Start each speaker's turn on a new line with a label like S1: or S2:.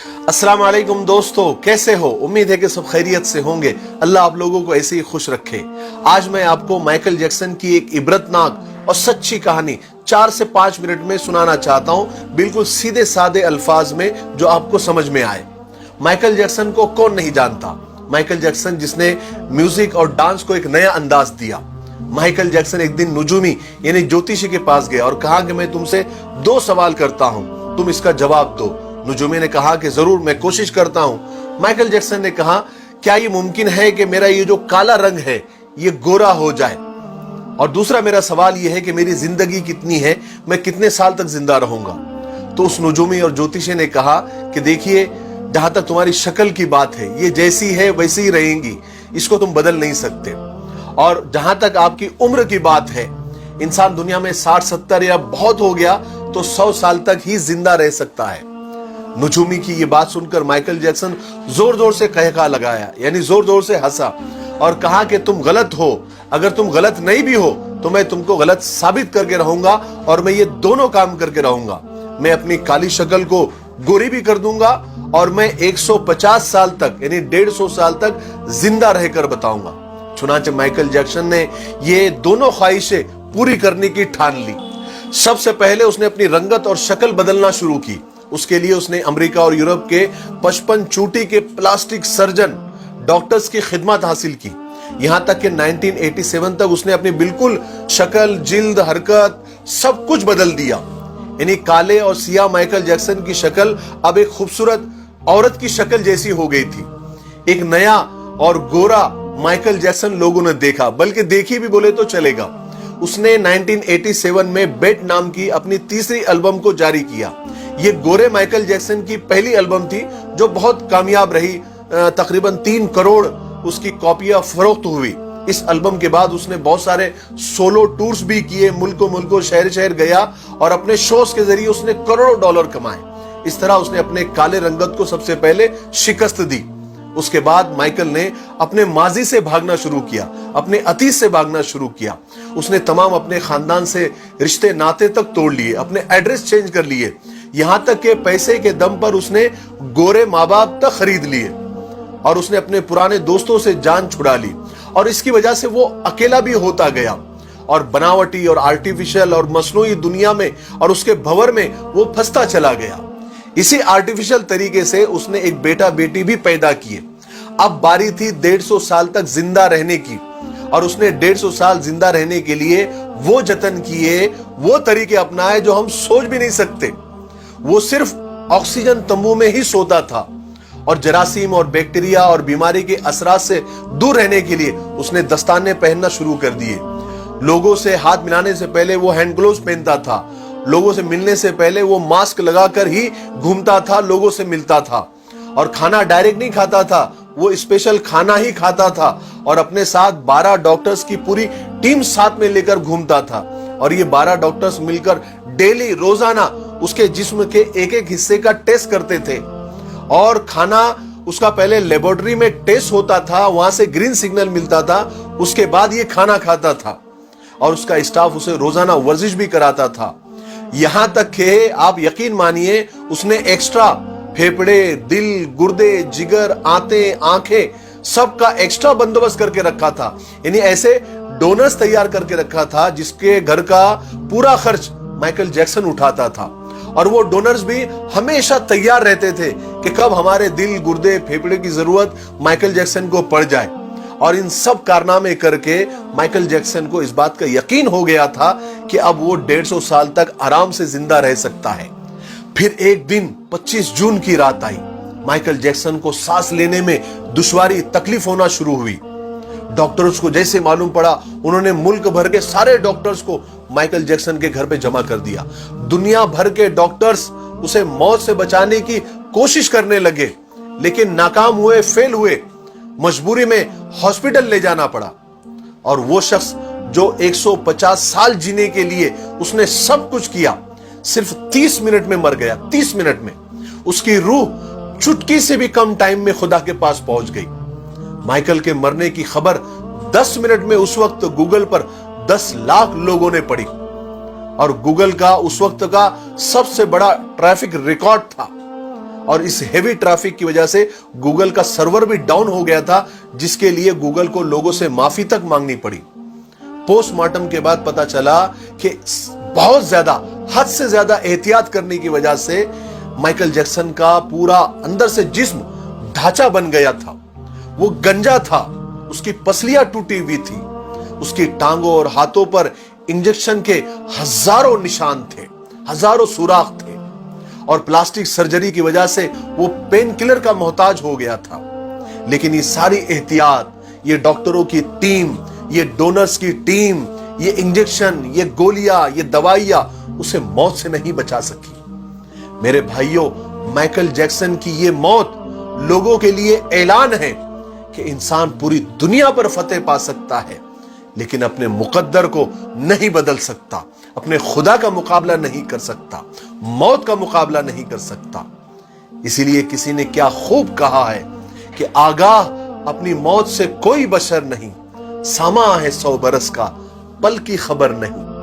S1: अस्सलाम वालेकुम दोस्तों, कैसे हो? उम्मीद है कि सब खैरियत से होंगे। अल्लाह आप लोगों को ऐसे ही खुश रखे। आज मैं आपको माइकल जैक्सन की एक इबरतनाक और सच्ची कहानी 4 से 5 मिनट में सुनाना चाहता हूं, बिल्कुल सीधे सादे अल्फाज में जो आपको समझ में आए। माइकल जैक्सन को कौन नहीं जानता? माइकल जैक्सन जिसने म्यूजिक और डांस को एक नया अंदाज दिया। माइकल जैक्सन एक दिन नुजूमी यानी ज्योतिषी के पास गया और कहा कि मैं तुमसे 2 सवाल करता हूं, तुम इसका जवाब दो। नुजूमी ने कहा कि जरूर, मैं कोशिश करता हूं। माइकल जैक्सन ने कहा, क्या ये मुमकिन है कि मेरा ये जो काला रंग है ये गोरा हो जाए? और दूसरा मेरा सवाल ये है कि मेरी जिंदगी कितनी है, मैं कितने साल तक जिंदा रहूंगा? तो उस नुजूमी और ज्योतिषी ने कहा कि देखिए, जहां तक तुम्हारी शक्ल की बात है, ये जैसी है वैसी ही रहेंगी, इसको तुम बदल नहीं सकते। और जहां तक आपकी उम्र की बात है, इंसान दुनिया में 60-70 या बहुत हो गया तो 100 साल तक ही जिंदा रह सकता है। नुजूमी की ये बात सुनकर माइकल जैक्सन जोर जोर से कहका लगाया, यानी जोर जोर से हंसा और कहा कि तुम गलत हो। अगर तुम गलत नहीं भी हो तो मैं तुमको गलत साबित करके रहूंगा, और मैं ये दोनों काम करके रहूंगा। मैं अपनी काली शक्ल को गोरी भी कर दूंगा और मैं 150 साल तक यानी 150 साल तक जिंदा रहकर बताऊंगा। चुनांचे माइकल जैक्सन ने ये दोनों ख्वाहिशें पूरी करने की ठान ली। सबसे पहले उसने अपनी रंगत और शक्ल बदलना शुरू की। उसके लिए उसने अमेरिका और यूरोप के 55 चोटी के प्लास्टिक सर्जन डॉक्टर्स की खिदमत हासिल की। यहां तक कि 1987 तक उसने अपनी बिल्कुल शक्ल, जिल्द, हरकत सब कुछ बदल दिया। यानी काले और सियाह माइकल जैक्सन की शक्ल अब एक खूबसूरत औरत की शक्ल जैसी हो गई थी। एक नया और गोरा माइकल जैक्सन लोगों ने देखा, बल्कि देखी भी बोले तो चलेगा। उसने 1987 में बेट नाम की अपनी तीसरी एल्बम को जारी किया। ये गोरे माइकल जैक्सन की पहली एल्बम थी जो बहुत कामयाब रही। तकरीबन 3 करोड़ उसकी कॉपियां फरोख्त हुई। इस एल्बम के बाद उसने बहुत सारे सोलो टूर्स भी किए, मुल्कों मुल्कों, शहर शहर गया और अपने शोज के जरिए उसने करोड़ों डॉलर कमाए। इस तरह उसने अपने काले रंगत को सबसे पहले शिकस्त दी। उसके बाद माइकल ने अपने माजी से भागना शुरू किया, अपने अतीत से भागना शुरू किया। उसने तमाम अपने खानदान से रिश्ते नाते तक तोड़ लिए, अपने एड्रेस चेंज कर लिए, यहां तक कि पैसे के दम पर उसने गोरे माँ बाप तक खरीद लिए और उसने अपने पुराने दोस्तों से जान छुड़ा ली। और इसकी वजह से वो अकेला भी होता गया और बनावटी और आर्टिफिशियल और मसनूई दुनिया में और उसके भंवर में वो फंसता चला गया। इसी आर्टिफिशियल तरीके से उसने एक बेटा बेटी भी पैदा किए। अब बारी थी 150 साल तक जिंदा रहने की, और उसने 150 साल जिंदा रहने के लिए वो जतन किए, वो तरीके अपनाए जो हम सोच भी नहीं सकते। वो सिर्फ ऑक्सीजन तंबू में ही सोता था और जरासीम और बैक्टीरिया और बीमारी के असरात से दूर रहने के लिए उसने दस्ताने पहनना शुरू कर दिए। लोगों से हाथ मिलाने से पहले वो हैंड ग्लोव्स पहनता था। लोगों से मिलने से पहले वो मास्क लगाकर ही घूमता था, लोगों से मिलता था। और खाना डायरेक्ट नहीं खाता था, वो स्पेशल खाना ही खाता था। और अपने साथ 12 डॉक्टर्स की पूरी टीम साथ में लेकर घूमता था। और ये 12 डॉक्टर्स मिलकर डेली, रोजाना उसके जिस्म के एक एक हिस्से का टेस्ट करते थे। और खाना उसका पहले लेबोरेटरी में टेस्ट होता था, वहां से ग्रीन सिग्नल मिलता था, उसके बाद ये खाना खाता था। और उसका स्टाफ उसे रोजाना वर्जिश भी कराता था। यहां तक कि आप यकीन मानिए, उसने एक्स्ट्रा फेफड़े, दिल, गुर्दे, जिगर, आंखें सबका एक्स्ट्रा बंदोबस्त करके रखा था। यानी ऐसे डोनर्स तैयार करके रखा था जिसके घर का पूरा खर्च माइकल जैक्सन उठाता था। और वो डोनर्स भी हमेशा तैयार रहते थे कि कब हमारे दिल, गुर्दे, फेफड़े की जरूरत माइकल जैक्सन को पड़ जाए। और इन सब कारनामे करके माइकल जैक्सन को इस बात का यकीन हो गया था कि अब वो 150 साल तक आराम से जिंदा रह सकता है। फिर एक दिन 25 जून की रात आई। माइकल जैक्सन को सांस लेने में दुश्वारी, तकलीफ होना शुरू हुई। डॉक्टर्स को जैसे मालूम पड़ा, उन्होंने मुल्क भर के सारे डॉक्टर्स को माइकल जैक्सन के घर पे जमा कर दिया। दुनिया भर के डॉक्टर्स उसे मौत से बचाने की कोशिश करने लगे, लेकिन नाकाम हुए, फेल हुए। मजबूरी में हॉस्पिटल ले जाना पड़ा। और वो शख्स जो 150 साल जीने के लिए उसने सब कुछ किया, सिर्फ 30 मिनट में मर गया। 30 मिनट में उसकी रूह चुटकी से भी कम टाइम में खुदा के पास पहुंच गई। माइकल के मरने की खबर 10 मिनट में उस वक्त गूगल पर 10 लाख लोगों ने पढ़ी। और गूगल का उस वक्त का सबसे बड़ा ट्रैफिक रिकॉर्ड था। اور اس ہیوی ٹریفک کی وجہ سے گوگل کا سرور بھی ڈاؤن ہو گیا تھا، جس کے لیے گوگل کو لوگوں سے معافی تک مانگنی پڑی۔ پوسٹ مارٹم کے بعد پتا چلا کہ بہت زیادہ، حد سے زیادہ احتیاط کرنے کی وجہ سے مائیکل جیکسن کا پورا اندر سے جسم ڈھانچہ بن گیا تھا، وہ گنجا تھا، اس کی پسلیاں ٹوٹی ہوئی تھی، اس کی ٹانگوں اور ہاتھوں پر انجیکشن کے ہزاروں نشان تھے، ہزاروں سوراخ تھے، اور پلاسٹک سرجری کی وجہ سے وہ پین کلر کا محتاج ہو گیا تھا۔ لیکن یہ ساری احتیاط، یہ ڈاکٹروں کی ٹیم، یہ ڈونرز کی ٹیم، یہ انجیکشن، یہ گولیاں، یہ دوائیاں اسے موت سے نہیں بچا سکی۔ میرے بھائیوں، مائیکل جیکسن کی یہ موت لوگوں کے لیے اعلان ہے کہ انسان پوری دنیا پر فتح پا سکتا ہے، لیکن اپنے مقدر کو نہیں بدل سکتا، اپنے خدا کا مقابلہ نہیں کر سکتا، موت کا مقابلہ نہیں کر سکتا۔ اسی لیے کسی نے کیا خوب کہا ہے کہ آگاہ اپنی موت سے کوئی بشر نہیں، ساماں ہے 100 برس کا، پل کی خبر نہیں۔